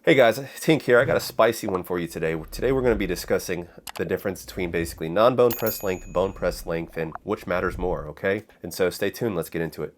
Hey guys, Tink here. I got a spicy one for you today. Today we're going to be discussing the difference between basically non-bone press length, bone press length, and which matters more, okay? And so stay tuned, let's get into it.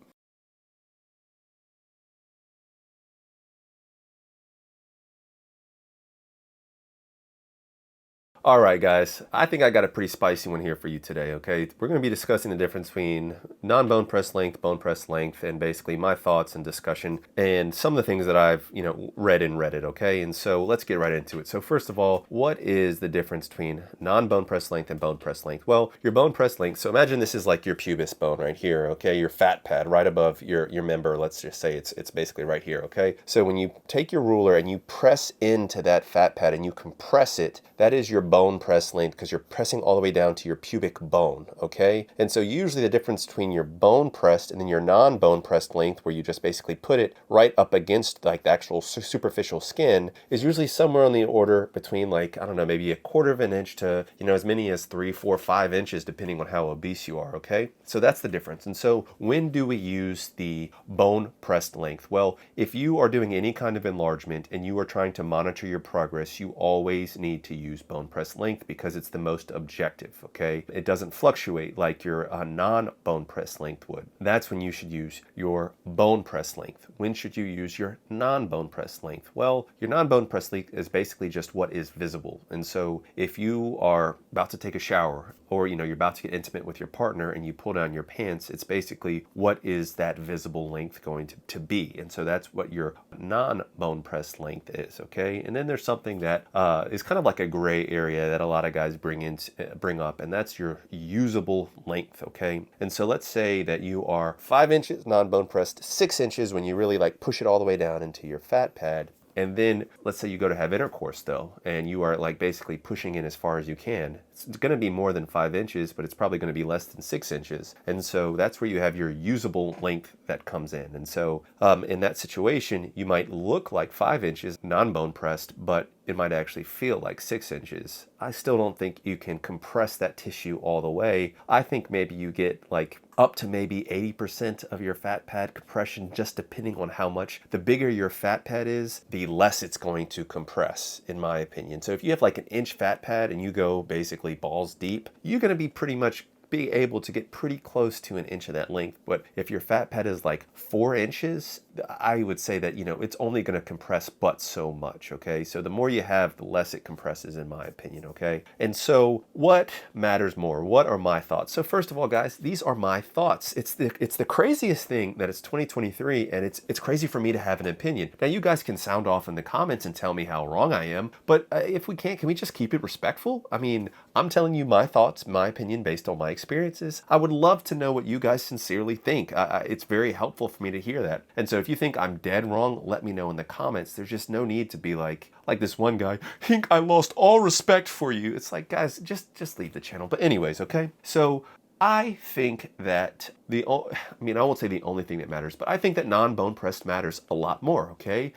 All right, guys. I think I got a pretty spicy one here for you today, okay? We're going to be discussing the difference between non-bone press length, bone press length, and basically my thoughts and discussion and some of the things that I've, read in Reddit, okay? And so let's get right into it. So first of all, what is the difference between non-bone press length and bone press length? Well, your bone press length, so imagine this is like your pubis bone right here, okay? Your fat pad right above your member. Let's just say it's basically right here, okay? So when you take your ruler and you press into that fat pad and you compress it, that is your bone press length because you're pressing all the way down to your pubic bone, okay? And so usually the difference between your bone pressed and then your non-bone pressed length, where you just basically put it right up against like the actual superficial skin, is usually somewhere on the order between like, I don't know, maybe a quarter of an inch to, as many as 3, 4, 5 inches, depending on how obese you are, okay? So that's the difference. And so when do we use the bone pressed length? Well, if you are doing any kind of enlargement and you are trying to monitor your progress, you always need to use bone press length because it's the most objective, okay? It doesn't fluctuate like your non-bone press length would. That's when you should use your bone press length. When should you use your non-bone press length? Well, your non-bone press length is basically just what is visible. And so if you are about to take a shower or you're about to get intimate with your partner and you pull down your pants, it's basically what is that visible length going to be. And so that's what your non-bone press length is, okay? And then there's something that is kind of like a gray area that a lot of guys bring up, and that's your usable length, okay? And so let's say that you are 5 inches non-bone pressed, 6 inches when you really like push it all the way down into your fat pad. And then let's say you go to have intercourse though, and you are like basically pushing in as far as you can. It's going to be more than 5 inches, but it's probably going to be less than 6 inches. And so that's where you have your usable length that comes in. And so in that situation, you might look like 5 inches non-bone pressed, but it might actually feel like 6 inches. I still don't think you can compress that tissue all the way. I think maybe you get like up to maybe 80% of your fat pad compression, just depending on how much. The bigger your fat pad is, the less it's going to compress, in my opinion. So if you have like an inch fat pad and you go basically balls deep, you're going to be pretty much be able to get pretty close to an inch of that length. But if your fat pad is like 4 inches, I would say that, it's only going to compress but so much, okay? So the more you have, the less it compresses, in my opinion, okay? And so what matters more? What are my thoughts? So first of all, guys, these are my thoughts. It's the craziest thing that it's 2023 and it's crazy for me to have an opinion. Now you guys can sound off in the comments and tell me how wrong I am, but if we can't, can we just keep it respectful? I mean, I'm telling you my thoughts, my opinion based on my experiences. I would love to know what you guys sincerely think. It's very helpful for me to hear that. And so if you think I'm dead wrong, let me know in the comments. There's just no need to be like this one guy, Hink, I lost all respect for you. It's like, guys, just leave the channel. But anyways, okay? So I think that I won't say the only thing that matters, but I think that non-bone pressed matters a lot more, okay?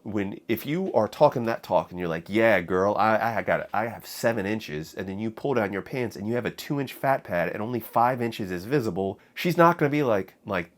If you are talking that talk and you're like, yeah, girl, I got it. I have 7 inches, and then you pull down your pants and you have a 2-inch fat pad and only 5 inches is visible, she's not going to be like,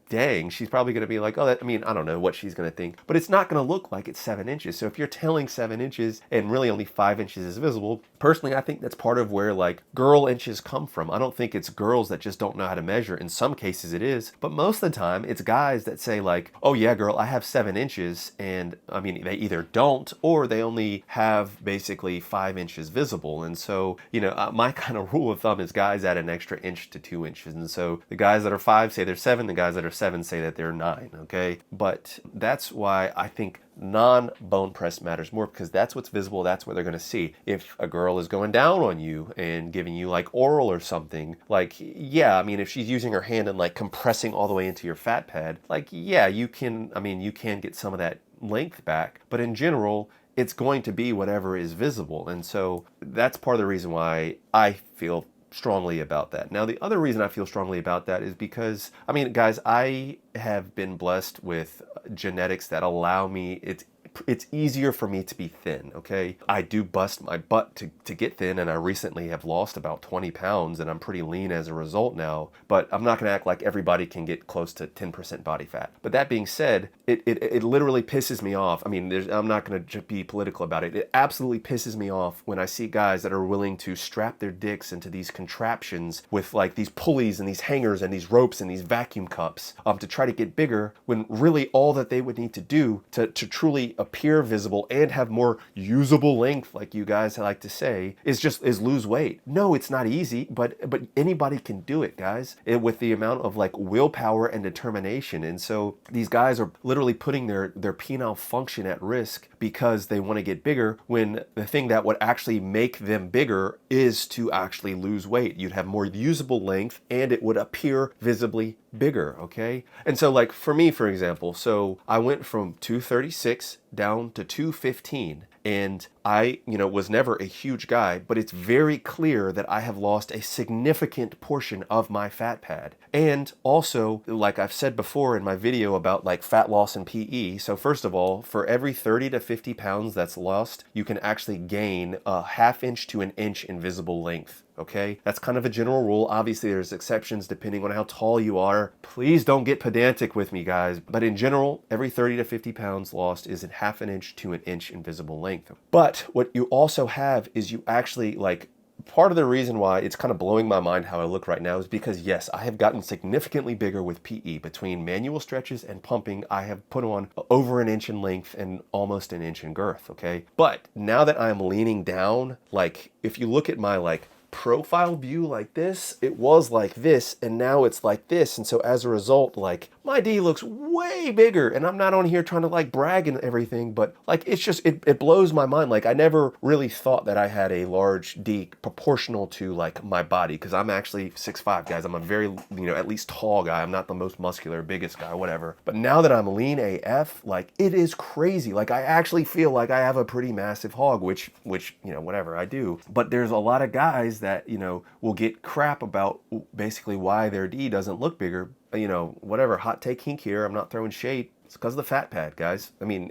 dang, she's probably going to be like, I don't know what she's going to think, but it's not going to look like it's 7 inches. So if you're telling 7 inches and really only 5 inches is visible, personally, I think that's part of where like girl inches come from. I don't think it's girls that just don't know how to measure. In some cases it is, but most of the time it's guys that say like, oh yeah, girl, I have 7 inches. And they either don't, or they only have basically 5 inches visible. And so, my kind of rule of thumb is guys add an extra inch to 2 inches. And so the guys that are 5 say they're 7, the guys that are 7 say that they're 9, okay? But that's why I think non-bone press matters more, because that's what's visible, that's what they're going to see. If a girl is going down on you and giving you like oral or something, like, yeah, if she's using her hand and like compressing all the way into your fat pad, like, yeah, you can get some of that length back, but in general, it's going to be whatever is visible. And so that's part of the reason why I feel strongly about that. Now, the other reason I feel strongly about that is because, guys, I have been blessed with genetics that allow me, it's it's easier for me to be thin, okay? I do bust my butt to get thin, and I recently have lost about 20 pounds, and I'm pretty lean as a result now, but I'm not gonna act like everybody can get close to 10% body fat. But that being said, it literally pisses me off. I mean, I'm not gonna be political about it. It absolutely pisses me off when I see guys that are willing to strap their dicks into these contraptions with like these pulleys and these hangers and these ropes and these vacuum cups to try to get bigger, when really all that they would need to do to truly appear visible and have more usable length, like you guys like to say, is lose weight. No, it's not easy, but anybody can do it, guys, with the amount of like willpower and determination. And so these guys are literally putting their penile function at risk because they want to get bigger, when the thing that would actually make them bigger is to actually lose weight. You'd have more usable length and it would appear visibly bigger, okay? And so like for me, for example, so I went from 236 down to 215, and I, was never a huge guy, but it's very clear that I have lost a significant portion of my fat pad. And also, like I've said before in my video about like fat loss and PE, so first of all, for every 30 to 50 pounds that's lost, you can actually gain a ½ inch to an inch in visible length. Okay, that's kind of a general rule. Obviously, there's exceptions depending on how tall you are. Please don't get pedantic with me, guys. But in general, every 30 to 50 pounds lost is in ½ an inch to an inch in visible length. But what you also have is you actually like, part of the reason why it's kind of blowing my mind how I look right now is because, yes, I have gotten significantly bigger with PE. Between manual stretches and pumping, I have put on over an inch in length and almost an inch in girth, okay? But now that I'm leaning down, like if you look at my like profile view like this, it was like this, and now it's like this. And so as a result, like my D looks way bigger, and I'm not on here trying to like brag and everything, but like it's just, it blows my mind. Like I never really thought that I had a large D proportional to like my body, because I'm actually 6'5", guys. I'm a very, at least tall guy. I'm not the most muscular, biggest guy, whatever. But now that I'm lean AF, like it is crazy. Like I actually feel like I have a pretty massive hog, which, whatever, I do. But there's a lot of guys that, will get crap about basically why their D doesn't look bigger. Whatever, hot take kink here. I'm not throwing shade. It's because of the fat pad, guys. I mean,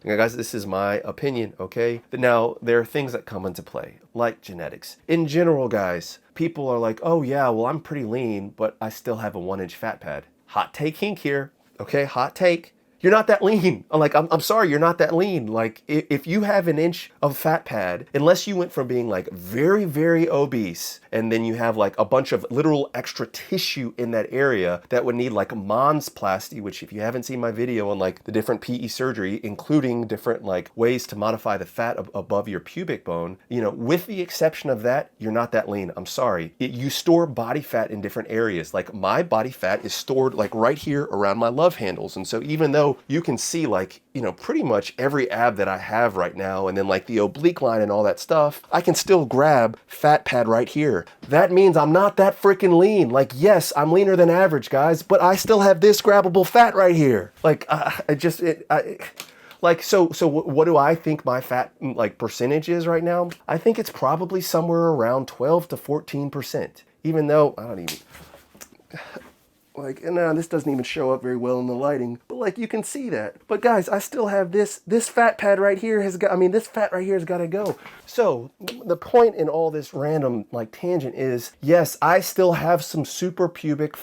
guys, this is my opinion, okay? But now, there are things that come into play, like genetics. In general, guys, people are like, oh yeah, well, I'm pretty lean, but I still have a 1-inch fat pad. Hot take kink here, okay? Hot take. You're not that lean. Like, I'm sorry, you're not that lean. Like, if you have an inch of fat pad, unless you went from being like very, very obese, and then you have like a bunch of literal extra tissue in that area that would need like monsplasty, which if you haven't seen my video on like the different PE surgery, including different like ways to modify the fat above your pubic bone, with the exception of that, you're not that lean. I'm sorry. You store body fat in different areas. Like my body fat is stored like right here around my love handles. And so even though you can see like, pretty much every ab that I have right now, and then like the oblique line and all that stuff, I can still grab fat pad right here. That means I'm not that freaking lean. Like, yes, I'm leaner than average, guys, but I still have this grabbable fat right here. Like, so what do I think my fat like percentage is right now? I think it's probably somewhere around 12 to 14%, even though I don't even, like, no, this doesn't even show up very well in the lighting, but like you can see that. But guys, I still have this fat pad right here this fat right here has got to go. So the point in all this random like tangent is, yes, I still have some suprapubic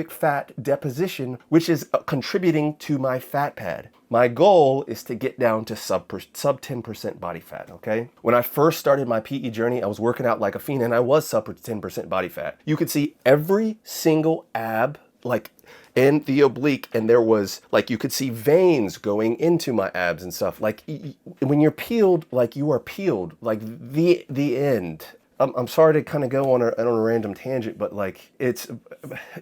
fat deposition, which is contributing to my fat pad. My goal is to get down to sub 10% body fat, okay? When I first started my PE journey, I was working out like a fiend and I was sub 10% body fat. You could see every single ab, like, and the oblique, and there was, like, you could see veins going into my abs and stuff. Like, when you're peeled, like, you are peeled, like, the end. I'm sorry to kind of go on a random tangent, but like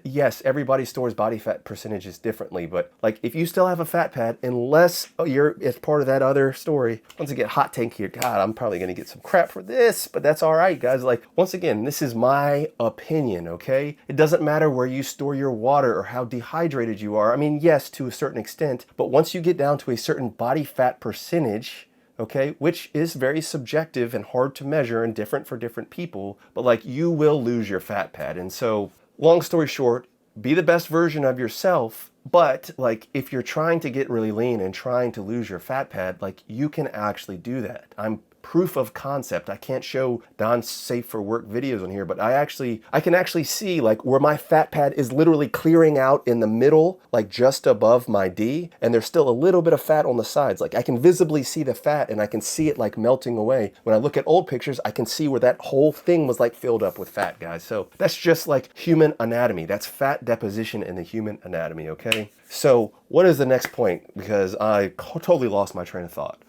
yes, everybody stores body fat percentages differently, but like if you still have a fat pad, unless it's part of that other story. Once again, hot take here. God, I'm probably going to get some crap for this, but that's all right, guys. Like, once again, this is my opinion, okay? It doesn't matter where you store your water or how dehydrated you are. I mean, yes, to a certain extent, but once you get down to a certain body fat percentage, okay, which is very subjective and hard to measure and different for different people, but like you will lose your fat pad. And so, long story short, be the best version of yourself, But like if you're trying to get really lean and trying to lose your fat pad, like you can actually do that. I'm proof of concept. I can't show non-safe for work videos on here, but I can actually see like where my fat pad is literally clearing out in the middle, like just above my D, and there's still a little bit of fat on the sides. Like I can visibly see the fat and I can see it like melting away. When I look at old pictures, I can see where that whole thing was like filled up with fat, guys. So that's just like human anatomy. That's fat deposition in the human anatomy, okay? So what is the next point? Because I totally lost my train of thought.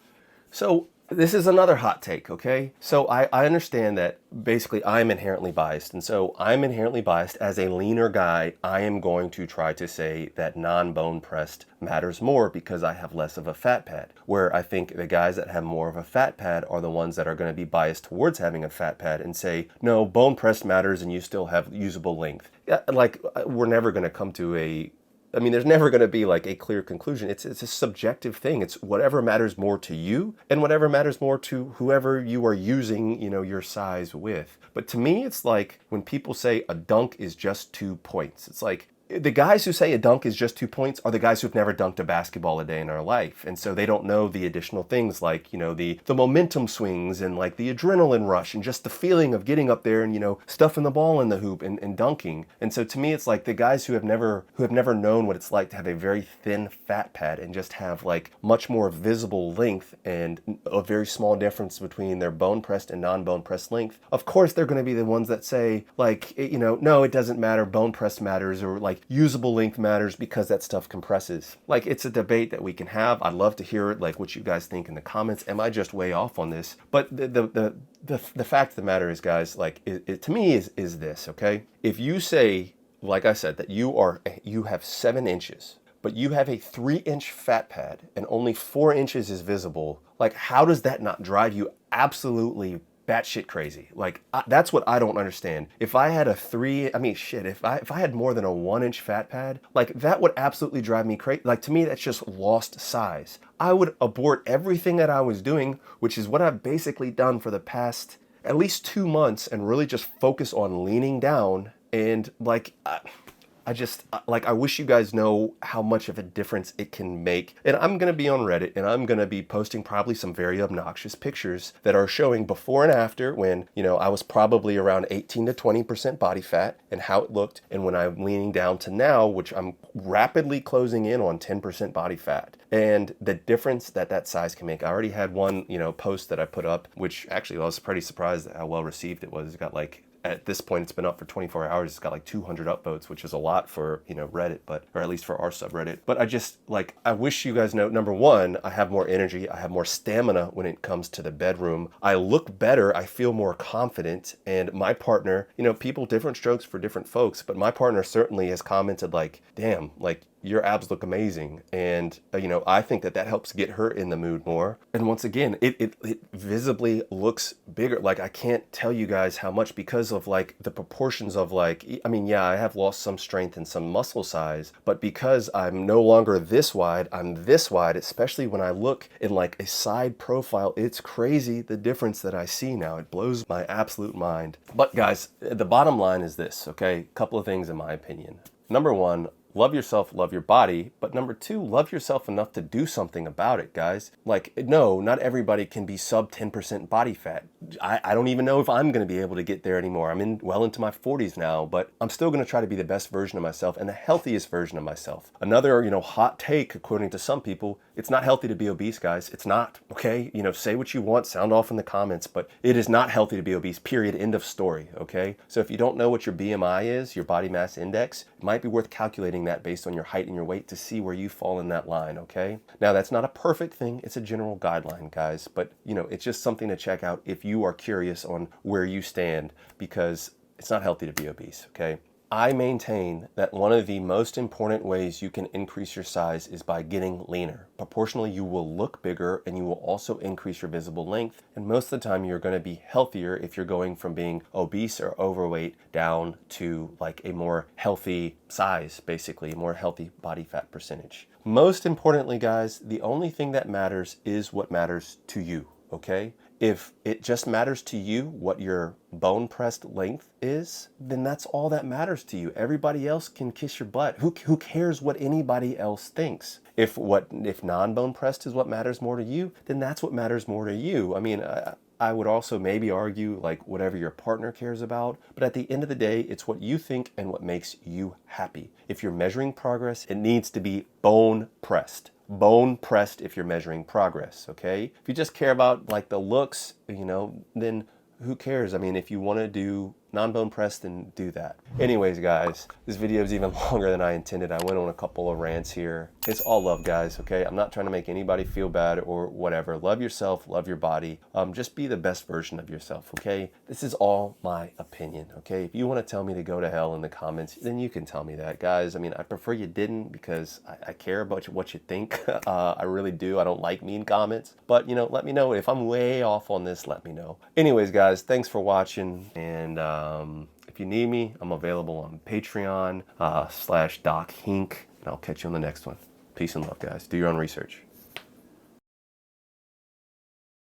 So this is another hot take, okay? So I understand that basically I'm inherently biased. And so I'm inherently biased as a leaner guy. I am going to try to say that non-bone pressed matters more because I have less of a fat pad. Where I think the guys that have more of a fat pad are the ones that are going to be biased towards having a fat pad and say, no, bone pressed matters and you still have usable length. Like we're never going to come to there's never going to be like a clear conclusion. It's a subjective thing. It's whatever matters more to you and whatever matters more to whoever you are using, your size with. But to me, it's like when people say a dunk is just 2 points. It's like the guys who say a dunk is just 2 points are the guys who've never dunked a basketball a day in their life. And so they don't know the additional things like, the momentum swings and like the adrenaline rush and just the feeling of getting up there and, stuffing the ball in the hoop and dunking. And so to me, it's like the guys who have never known what it's like to have a very thin fat pad and just have like much more visible length and a very small difference between their bone pressed and non-bone pressed length. Of course, they're going to be the ones that say like, no, it doesn't matter. Bone pressed matters, or like usable length matters because that stuff compresses. Like it's a debate that we can have. I'd love to hear like what you guys think in the comments. Am I just way off on this? But the fact of the matter is, guys, like it to me is this, okay? If you say, like I said, that you have 7 inches, but you have a 3-inch fat pad and only 4 inches is visible, like how does that not drive you absolutely batshit crazy? Like that's what I don't understand. If I had if I had more than a 1-inch fat pad, like that would absolutely drive me crazy. Like to me, that's just lost size. I would abort everything that I was doing, which is what I've basically done for the past at least 2 months, and really just focus on leaning down and like I wish you guys know how much of a difference it can make. And I'm going to be on Reddit and I'm going to be posting probably some very obnoxious pictures that are showing before and after when, I was probably around 18 to 20% body fat and how it looked. And when I'm leaning down to now, which I'm rapidly closing in on 10% body fat, and the difference that size can make. I already had one, post that I put up, which actually I was pretty surprised at how well received it was. It got like, at this point, it's been up for 24 hours. It's got like 200 upvotes, which is a lot for, Reddit, or at least for our subreddit. But I wish you guys know, number one, I have more energy. I have more stamina when it comes to the bedroom. I look better. I feel more confident. And my partner, people, different strokes for different folks, but my partner certainly has commented like, damn, like, your abs look amazing. And, I think that helps get her in the mood more. And once again, it visibly looks bigger. Like, I can't tell you guys how much because of like the proportions of like, I have lost some strength and some muscle size, but because I'm no longer this wide, I'm this wide, especially when I look in like a side profile, it's crazy the difference that I see now. It blows my absolute mind. But guys, the bottom line is this, okay? Couple of things in my opinion. Number one, love yourself, love your body. But number two, love yourself enough to do something about it, guys. Like, no, not everybody can be sub 10% body fat. I don't even know if I'm going to be able to get there anymore. I'm well into my 40s now, but I'm still going to try to be the best version of myself and the healthiest version of myself. Another, hot take, according to some people, it's not healthy to be obese, guys. It's not, okay? Say what you want, sound off in the comments, but it is not healthy to be obese, period, end of story, okay? So if you don't know what your BMI is, your body mass index, it might be worth calculating that based on your height and your weight to see where you fall in that line, okay? Now, that's not a perfect thing. It's a general guideline, guys, but, it's just something to check out if you are curious on where you stand, because it's not healthy to be obese, okay? I maintain that one of the most important ways you can increase your size is by getting leaner. Proportionally, you will look bigger and you will also increase your visible length. And most of the time, you're going to be healthier if you're going from being obese or overweight down to like a more healthy size, basically, a more healthy body fat percentage. Most importantly, guys, the only thing that matters is what matters to you. okay? If it just matters to you what your bone pressed length is, then that's all that matters to you. Everybody else can kiss your butt. Who cares what anybody else thinks? If non-bone pressed is what matters more to you, then that's what matters more to you. I mean, I would also maybe argue like whatever your partner cares about, but at the end of the day, it's what you think and what makes you happy. If you're measuring progress, it needs to be bone pressed. Bone pressed if you're measuring progress, okay? If you just care about like the looks, then who cares? I mean, if you want to do non-bone pressed, then do that. Anyways, guys, this video is even longer than I intended. I went on a couple of rants here. It's all love, guys, okay? I'm not trying to make anybody feel bad or whatever. Love yourself, love your body. Just be the best version of yourself, okay? This is all my opinion, okay? If you want to tell me to go to hell in the comments, then you can tell me that, guys. I mean, I prefer you didn't because I care about what you think. I really do. I don't like mean comments. But, let me know. If I'm way off on this, let me know. Anyways, guys, thanks for watching. And if you need me, I'm available on Patreon /DocHink. And I'll catch you on the next one. Peace and love, guys. Do your own research.